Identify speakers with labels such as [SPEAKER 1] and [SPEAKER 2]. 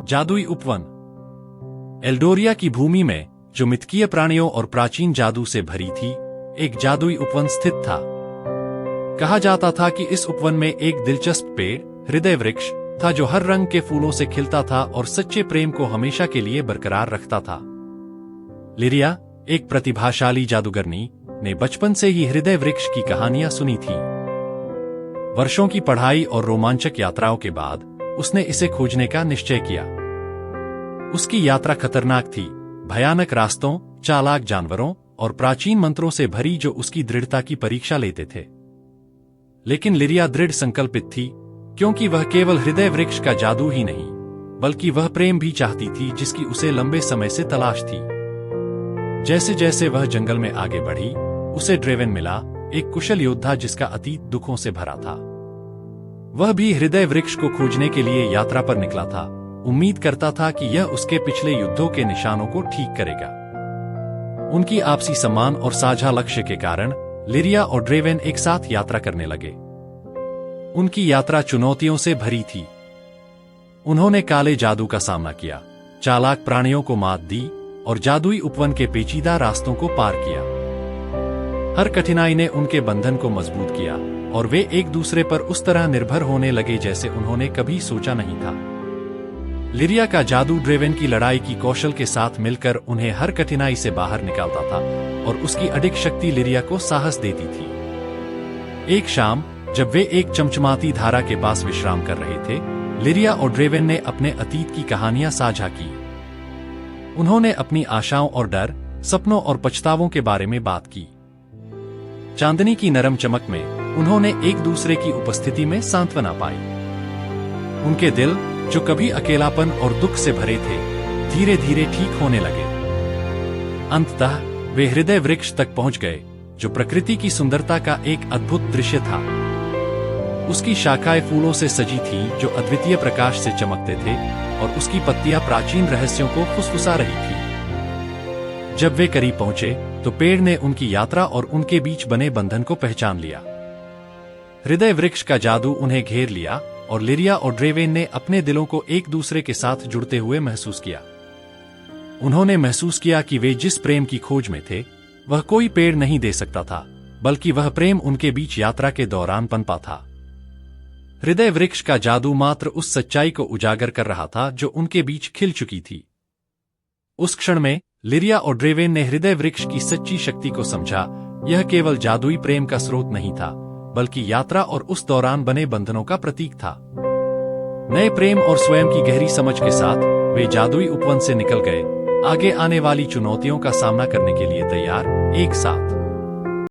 [SPEAKER 1] जादुई उपवन। एल्डोरिया की भूमि में, जो मिथकीय प्राणियों और प्राचीन जादू से भरी थी, एक जादुई उपवन स्थित था। कहा जाता था कि इस उपवन में एक दिलचस्प पेड़, हृदय वृक्ष, था जो हर रंग के फूलों से खिलता था और सच्चे प्रेम को हमेशा के लिए बरकरार रखता था। लिरिया, एक प्रतिभाशाली जादूगरनी, ने बचपन से ही हृदय वृक्ष की कहानियां सुनी थी। वर्षों की पढ़ाई और रोमांचक यात्राओं के बाद उसने इसे खोजने का निश्चय किया। उसकी यात्रा खतरनाक थी, भयानक रास्तों, चालाक जानवरों और प्राचीन मंत्रों से भरी जो उसकी दृढ़ता की परीक्षा लेते थे। लेकिन लिरिया दृढ़ संकल्पित थी, क्योंकि वह केवल हृदय वृक्ष का जादू ही नहीं, बल्कि वह प्रेम भी चाहती थी जिसकी उसे लंबे समय से तलाश थी। जैसे जैसे वह जंगल में आगे बढ़ी, उसे ड्रेवेन मिला, एक कुशल योद्धा जिसका अतीत दुखों से भरा था। वह भी हृदय वृक्ष को खोजने के लिए यात्रा पर निकला था, उम्मीद करता था कि यह उसके पिछले युद्धों के निशानों को ठीक करेगा। उनकी आपसी सम्मान और साझा लक्ष्य के कारण लिरिया और ड्रेवेन एक साथ यात्रा करने लगे। उनकी यात्रा चुनौतियों से भरी थी। उन्होंने काले जादू का सामना किया, चालाक प्राणियों को मात दी और जादुई उपवन के पेचीदा रास्तों को पार किया। हर कठिनाई ने उनके बंधन को मजबूत किया और वे एक दूसरे पर उस तरह निर्भर होने लगे जैसे उन्होंने कभी सोचा नहीं था। लिरिया का जादू ड्रेवेन की लड़ाई की कौशल के साथ मिलकर उन्हें हर कठिनाई से बाहर निकालता था और उसकी अडिग शक्ति लिरिया को साहस देती थी। एक शाम, जब वे एक चमचमाती धारा के पास विश्राम कर रहे थे, लिरिया और ड्रेवेन ने अपने अतीत की कहानियां साझा की। उन्होंने अपनी आशाओं और डर, सपनों और पछतावों के बारे में बात की। चांदनी की नरम चमक में उन्होंने एक दूसरे की उपस्थिति में सांत्वना पाई। उनके दिल, जो कभी अकेलापन और दुख से भरे थे, धीरे धीरे ठीक होने लगे। अंततः वे हृदय वृक्ष तक पहुंच गए, जो प्रकृति की सुंदरता का एक अद्भुत दृश्य था। उसकी शाखाएं फूलों से सजी थीं जो अद्वितीय प्रकाश से चमकते थे और उसकी पत्तियां प्राचीन रहस्यों को फुसफुसा रही थी। जब वे करीब पहुंचे तो पेड़ ने उनकी यात्रा और उनके बीच बने बंधन को पहचान लिया। हृदय वृक्ष का जादू उन्हें घेर लिया और लिरिया और ड्रेवेन ने अपने दिलों को एक दूसरे के साथ जुड़ते हुए महसूस किया। उन्होंने महसूस किया कि वे जिस प्रेम की खोज में थे, वह कोई पेड़ नहीं दे सकता था, बल्कि वह प्रेम उनके बीच यात्रा के दौरान पनपा था। हृदय वृक्ष का जादू मात्र उस सच्चाई को उजागर कर रहा था जो उनके बीच खिल चुकी थी। उस क्षण में लिरिया और ड्रेवेन ने हृदय वृक्ष की सच्ची शक्ति को समझा। यह केवल जादुई प्रेम का स्रोत नहीं था, बल्कि यात्रा और उस दौरान बने बंधनों का प्रतीक था। नए प्रेम और स्वयं की गहरी समझ के साथ वे जादुई उपवन से निकल गए, आगे आने वाली चुनौतियों का सामना करने के लिए तैयार, एक साथ।